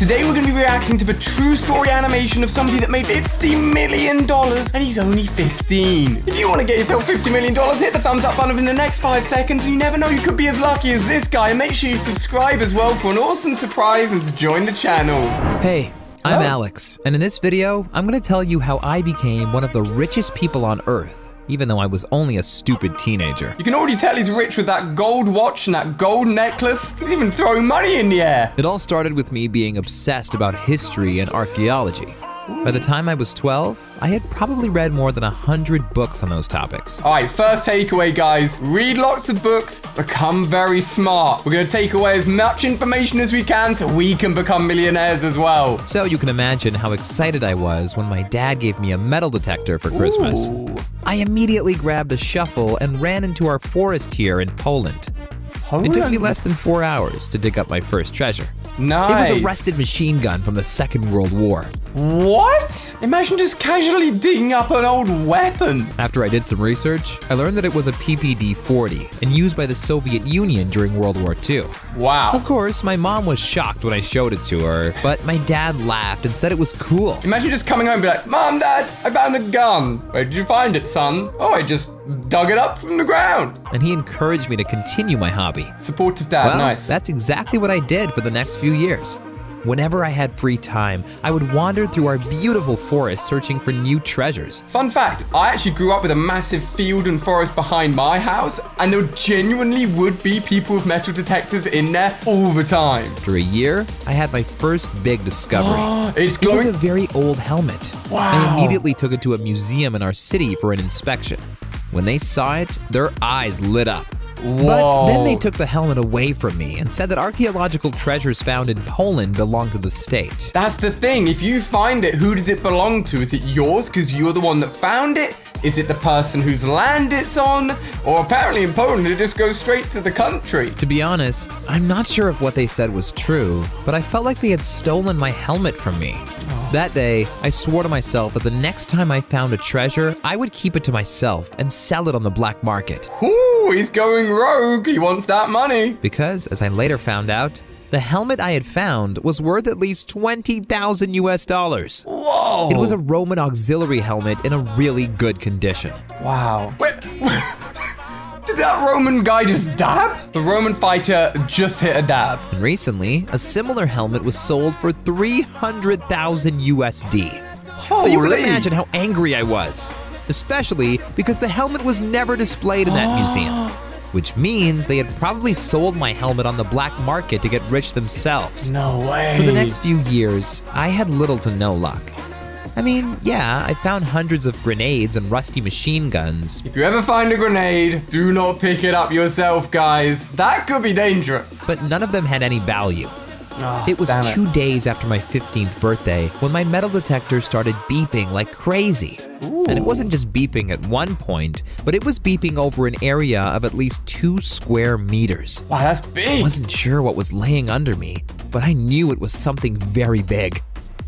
Today we're going to be reacting to the true story animation of somebody that made $50 million and he's only 15. If you want to get yourself $50 million, hit the thumbs up button in the next 5 seconds and you never know, you could be as lucky as this guy. And make sure you subscribe as well for an awesome surprise and to join the channel. Hey, I'm Alex, and in this video, I'm going to tell you how I became one of the richest people on Earth, even though I was only a stupid teenager. You can already tell he's rich with that gold watch and that gold necklace. He's even throwing money in the air. It all started with me being obsessed about history and archaeology. By the time I was 12, I had probably read more than 100 books on those topics. All right, first takeaway, guys. Read lots of books, become very smart. We're going to take away as much information as we can so we can become millionaires as well. So you can imagine how excited I was when my dad gave me a metal detector for Christmas. Ooh. I immediately grabbed a shovel and ran into our forest here in Poland. It took me less than 4 hours to dig up my first treasure. Nice. It was a rusted machine gun from the Second World War. What? Imagine just casually digging up an old weapon. After I did some research, I learned that it was a PPD-40 and used by the Soviet Union during World War II. Wow. Of course, my mom was shocked when I showed it to her, but my dad laughed and said it was cool. Imagine just coming home and be like, Mom, Dad, I found the gun. Where did you find it, son? Oh, I just dug it up from the ground. And he encouraged me to continue my hobby. Supportive dad, Well, nice. That's exactly what I did for the next few years. Whenever I had free time, I would wander through our beautiful forest searching for new treasures. Fun fact, I actually grew up with a massive field and forest behind my house, and there genuinely would be people with metal detectors in there all the time. After a year, I had my first big discovery. It's It was glowing. a very old helmet. Wow. I immediately took it to a museum in our city for an inspection. When they saw it, their eyes lit up. But then they took the helmet away from me and said that archaeological treasures found in Poland belong to the state. That's the thing. If you find it, who does it belong to? Is it yours because you're the one that found it? Is it the person whose land it's on? Or apparently in Poland, it just goes straight to the country. To be honest, I'm not sure if what they said was true, but I felt like they had stolen my helmet from me. That day, I swore to myself that the next time I found a treasure, I would keep it to myself and sell it on the black market. Ooh, he's going rogue. He wants that money. Because, as I later found out, the helmet I had found was worth at least $20,000 US. Whoa. It was a Roman auxiliary helmet in a really good condition. Wow. Wait. Did that Roman guy just dab? The Roman fighter just hit a dab. And recently, a similar helmet was sold for $300,000 USD. So you can Holy. imagine how angry I was, especially because the helmet was never displayed in that museum, which means they had probably sold my helmet on the black market to get rich themselves. No way. For the next few years, I had little to no luck. I mean, yeah, I found hundreds of grenades and rusty machine guns. If you ever find a grenade, do not pick it up yourself, guys. That could be dangerous. But none of them had any value. Oh, It was damn 2 days after my 15th birthday when my metal detector started beeping like crazy. And it wasn't just beeping at one point, but it was beeping over an area of at least 2 square meters. Wow, that's I big. wasn't sure what was laying under me, but I knew it was something very big.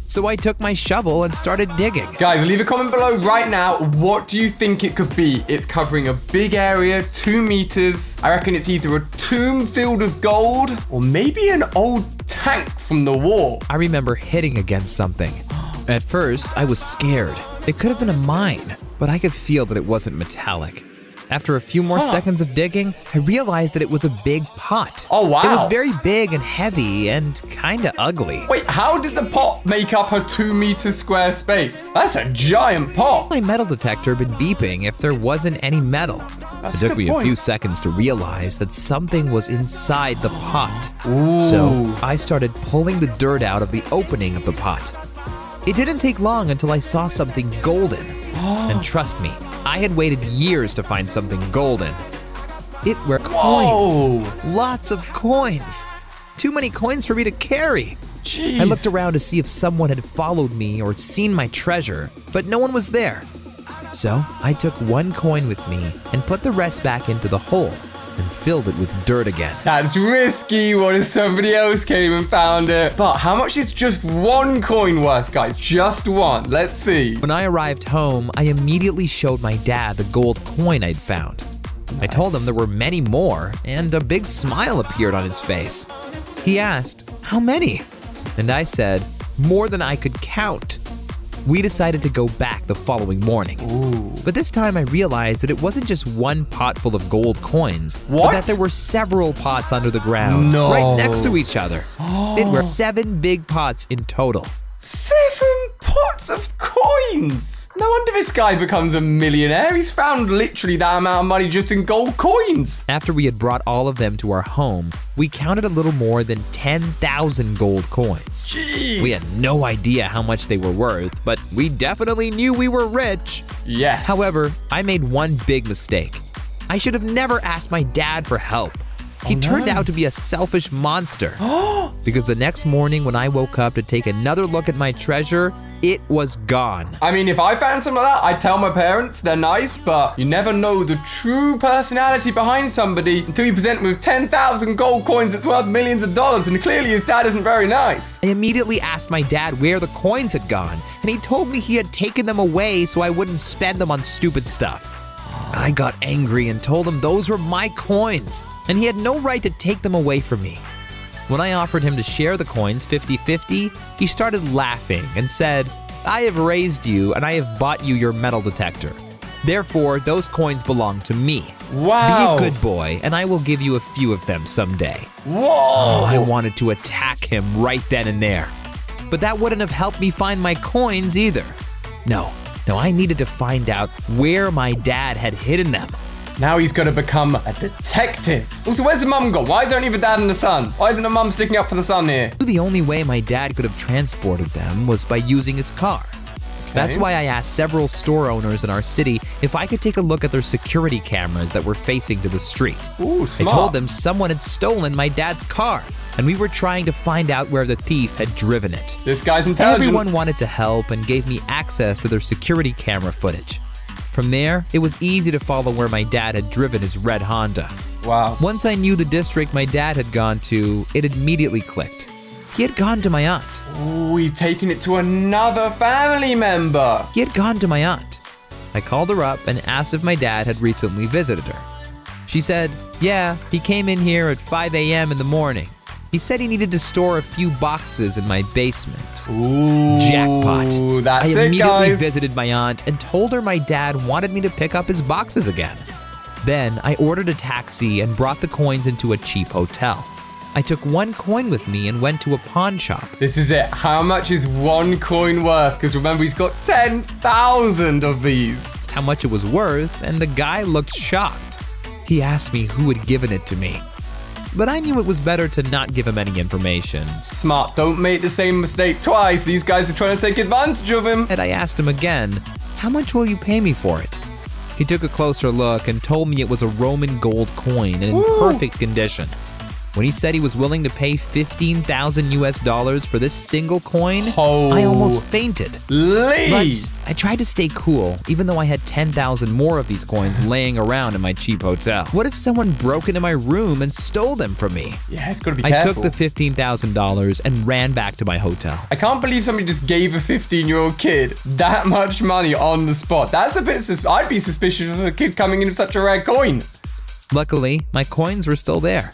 So I took my shovel and started digging. Guys, leave a comment below right now. What do you think it could be? It's covering a big area, 2 meters. I reckon it's either a tomb filled with gold or maybe an old tank from the war. I remember hitting against something. At first, I was scared. It could have been a mine, but I could feel that it wasn't metallic. After a few more seconds of digging, I realized that it was a big pot. Oh, wow. It was very big and heavy and kinda ugly. Wait, how did the pot make up a 2 meter square space? That's a giant pot. My metal detector had been beeping if there wasn't any metal. That's It a took good me a point. few seconds to realize that something was inside the pot. Ooh. So I started pulling the dirt out of the opening of the pot. It didn't take long until I saw something golden. And trust me, I had waited years to find something golden. It were coins. Whoa. Lots of coins. Too many coins for me to carry. Jeez. I looked around to see if someone had followed me or seen my treasure, but no one was there. So I took 1 coin with me and put the rest back into the hole and filled it with dirt again. That's risky. What if somebody else came and found it? But how much is just 1 coin worth, guys? Just 1. Let's see. When I arrived home, I immediately showed my dad the gold coin I'd found. I told him there were many more, and a big smile appeared on his face. He asked, "How many?" And I said, more than I could count. We decided to go back the following morning. Ooh. But this time I realized that it wasn't just one pot full of gold coins, What? but that there were several pots under the ground, No. right next to each other. It were 7 big pots in total. 7 pots of coins! No wonder this guy becomes a millionaire. He's found literally that amount of money just in gold coins. After we had brought all of them to our home, we counted a little more than 10,000 gold coins. Jeez. We had no idea how much they were worth, but we definitely knew we were rich. Yes. However, I made one big mistake. I should have never asked my dad for help. He turned out to be a selfish monster. Because the next morning when I woke up to take another look at my treasure, it was gone. I mean, if I found something like that, I'd tell my parents. They're nice, but you never know the true personality behind somebody until you present them with 10,000 gold coins that's worth millions of dollars, and clearly his dad isn't very nice. I immediately asked my dad where the coins had gone, and he told me he had taken them away so I wouldn't spend them on stupid stuff. I got angry and told him those were my coins, and he had no right to take them away from me. When I offered him to share the coins 50-50, he started laughing and said, I have raised you and I have bought you your metal detector. Therefore, those coins belong to me. Wow. Be a good boy, and I will give you a few of them someday. Whoa. I wanted to attack him right then and there. But that wouldn't have helped me find my coins either. No, I needed to find out where my dad had hidden them. Now he's got to become a detective. Also, where's the mum gone? Why is there only the dad and the son? Why isn't the mum sticking up for the son here? The only way my dad could have transported them was by using his car. That's why I asked several store owners in our city if I could take a look at their security cameras that were facing to the street. Ooh, smart. I told them someone had stolen my dad's car, and we were trying to find out where the thief had driven it. This guy's intelligent. Everyone wanted to help and gave me access to their security camera footage. From there, it was easy to follow where my dad had driven his red Honda. Wow. Once I knew the district my dad had gone to, it immediately clicked. He had gone to my aunt. Ooh, he's taking it to another family member. He had gone to my aunt. I called her up and asked if my dad had recently visited her. She said, yeah, he came in here at 5 a.m. in the morning. He said he needed to store a few boxes in my basement. Ooh, jackpot. That's I it, immediately guys. visited my aunt and told her my dad wanted me to pick up his boxes again. Then I ordered a taxi and brought the coins into a cheap hotel. I took one coin with me and went to a pawn shop. This is it. How much is one coin worth? Because remember, he's got 10,000 of these. Asked how much it was worth, and the guy looked shocked. He asked me who had given it to me. But I knew it was better to not give him any information. Smart. Don't make the same mistake twice. These guys are trying to take advantage of him. And I asked him again, how much will you pay me for it? He took a closer look and told me it was a Roman gold coin and in perfect condition. When he said he was willing to pay $15,000 for this single coin, I almost fainted. But I tried to stay cool, even though I had 10,000 more of these coins laying around in my cheap hotel. What if someone broke into my room and stole them from me? Yeah, it's gotta be I careful. took the $15,000 and ran back to my hotel. I can't believe somebody just gave a 15-year-old kid that much money on the spot. That's a bit I'd be suspicious of a kid coming in with such a rare coin. Luckily, my coins were still there.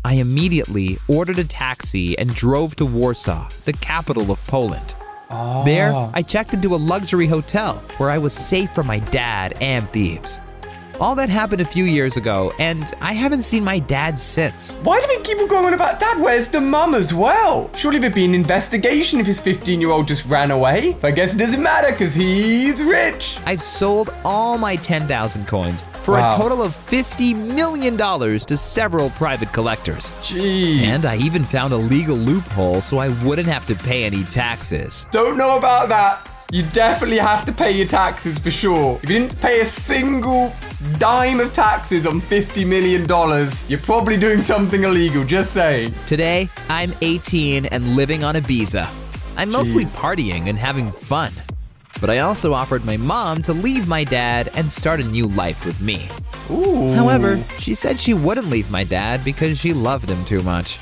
I immediately ordered a taxi and drove to Warsaw, the capital of Poland. There, I checked into a luxury hotel where I was safe from my dad and thieves. All that happened a few years ago, and I haven't seen my dad since. Why do they keep on going on about dad? Where's the mum as well? Surely there'd be an investigation if his 15-year-old just ran away. But I guess it doesn't matter because he's rich. I've sold all my 10,000 coins for a total of $50 million to several private collectors. Jeez. And I even found a legal loophole so I wouldn't have to pay any taxes. Don't know about that. You definitely have to pay your taxes for sure. If you didn't pay a single dime of taxes on $50 million, you're probably doing something illegal, just saying. Today, I'm 18 and living on Ibiza. I'm mostly partying and having fun. But I also offered my mom to leave my dad and start a new life with me. Ooh. However, she said she wouldn't leave my dad because she loved him too much.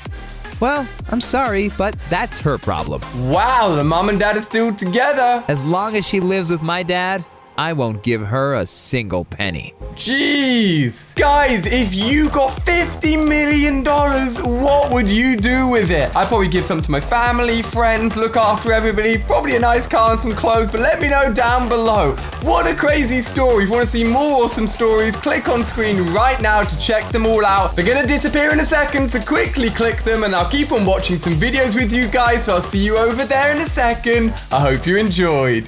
Well, I'm sorry, but that's her problem. Wow, the mom and dad are still together. As long as she lives with my dad, I won't give her a single penny. Jeez. Guys, if you got $50 million, what would you do with it? I'd probably give some to my family, friends, look after everybody, probably a nice car and some clothes, but let me know down below. What a crazy story. If you want to see more awesome stories, click on screen right now to check them all out. They're going to disappear in a second, so quickly click them and I'll keep on watching some videos with you guys, so I'll see you over there in a second. I hope you enjoyed.